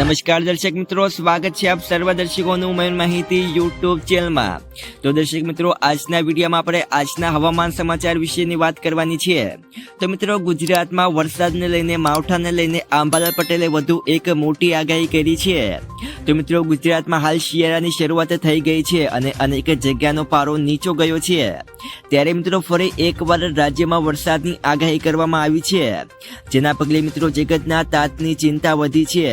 નમસ્કાર દર્શક મિત્રો, સ્વાગત છે આપ સર્વ દર્શકોનું મયુર માહિતી યુટ્યુબ ચેનલમાં। તો દર્શક મિત્રો, આજના વિડીયોમાં આપણે આજના હવામાન સમાચાર વિશેની વાત કરવાની છે। તો મિત્રો, ગુજરાતમાં વરસાદને લઈને માવઠાને લઈને અંબાલાલ પટેલે વધુ એક મોટી આગાહી કરી છે। તો મિત્રો, ગુજરાતમાં હાલ શિયાળાની શરૂઆત થઈ ગઈ છે અને અનેક જગ્યાનો પારો નીચો ગયો છે। ત્યારે મિત્રો ફરી એકવાર રાજ્યમાં વરસાદની આગાહી કરવામાં આવી છે, જેના પગલે મિત્રો જગતના તાતની ચિંતા વધી છે।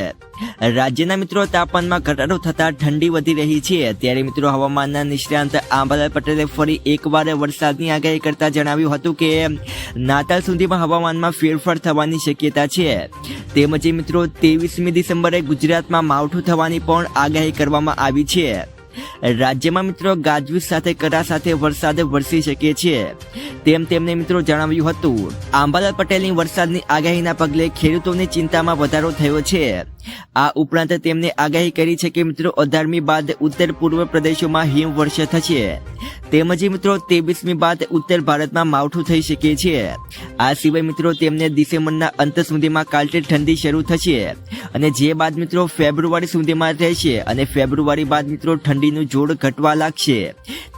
રાજ્યના મિત્રો તાપમાનમાં ઘટાડો થતા ઠંડી વધી રહી છે। ત્યારે મિત્રો હવામાનના નિષ્ણાંત અંબાલાલ પટેલે ફરી એકવાર વરસાદની આગાહી કરતા જણાવ્યું હતું કે નાતાલ સુધીમાં હવામાનમાં ફેરફાર થવાની શક્યતા છે। તેમજ મિત્રો 23મી ડિસેમ્બરે ગુજરાતમાં માવઠું થવાની પણ આગાહી કરવામાં આવી છે। રાજ્યમાં મિત્રો ગાજવીજ સાથે કરા સાથે વરસાદ વરસી શકે છે તેમ તેમણે મિત્રો જણાવ્યું હતું। અંબાલાલ પટેલની વરસાદની આગાહીના પગલે ખેડૂતોની ચિંતામાં વધારો થયો છે। આ ઉપરાંત તેમણે આગાહી કરી છે કે મિત્રો 18મી બાદ ઉત્તર પૂર્વ પ્રદેશોમાં હિમવર્ષા થશે, તેમજ મિત્રો 23મી બાદ ઉત્તર ભારતમાં માવઠું થઈ શકે છે। આ સિવાય મિત્રો તેમને ડિસેમ્બરના અંત સુધીમાં કાલથી ઠંડી શરૂ થશે અને જે બાદ મિત્રો ફેબ્રુઆરી સુધીમાં રહેશે અને ફેબ્રુઆરી બાદ મિત્રો ઠંડીનું જોર ઘટવા લાગશે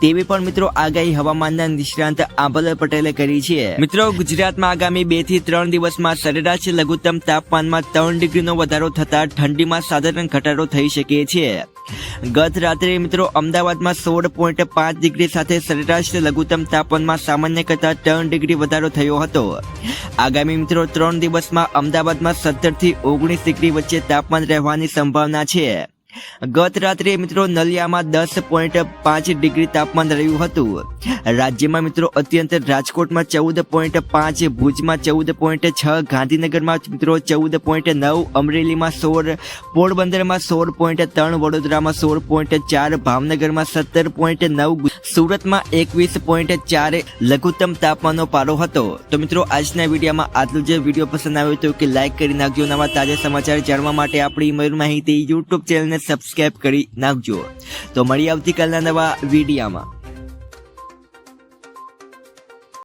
તેવી પણ મિત્રો આગાહી હવામાનના નિષ્ણાંત અંબાલાલ પટેલે કરી છે। મિત્રો, ગુજરાતમાં આગામી 2 થી 3 દિવસમાં સરેરાશ લઘુત્તમ તાપમાનમાં 3 ડિગ્રીનો વધારો થતા ઠંડીમાં સાધારણ ઘટાડો થઈ શકે છે। ગત રાત્રે મિત્રો અમદાવાદમાં 16.5 ડિગ્રી સાથે સરેરાશ લઘુત્તમ તાપમાનમાં સામાન્ય કરતા 3 ડિગ્રી વધારો થયો હતો। આગામી મિત્રો 3 દિવસમાં અમદાવાદમાં 17 થી 19 ડિગ્રી વચ્ચે તાપમાન રહેવાની સંભાવના છે। ગત રાત્રે મિત્રો નલિયામાં 10.5 ડિગ્રી તાપમાન રહ્યું હતું। રાજ્યમાં મિત્રો અત્યંત રાજકોટમાં 14.5, ભુજમાં 14.6, ગાંધીનગરમાં મિત્રો 14.9, અમરેલીમાં 16, પોરબંદરમાં 16.3, વડોદરામાં 16.4, ભાવનગરમાં 17.9, સુરતમાં 21.4 લઘુત્તમ તાપમાનનો પારો હતો। તો મિત્રો આજના વિડીયોમાં આટલું જ। વિડીયો પસંદ આવ્યો તો કે લાઈક કરી નાખજો। નવા તાજા સમાચાર જાણવા માટે આપણી મયુર માહિતી યુટ્યુબ ચેનલને સબસ્ક્રાઇબ કરી નાખજો। તો મળી આવતીકાલના નવા વિડીયોમાં।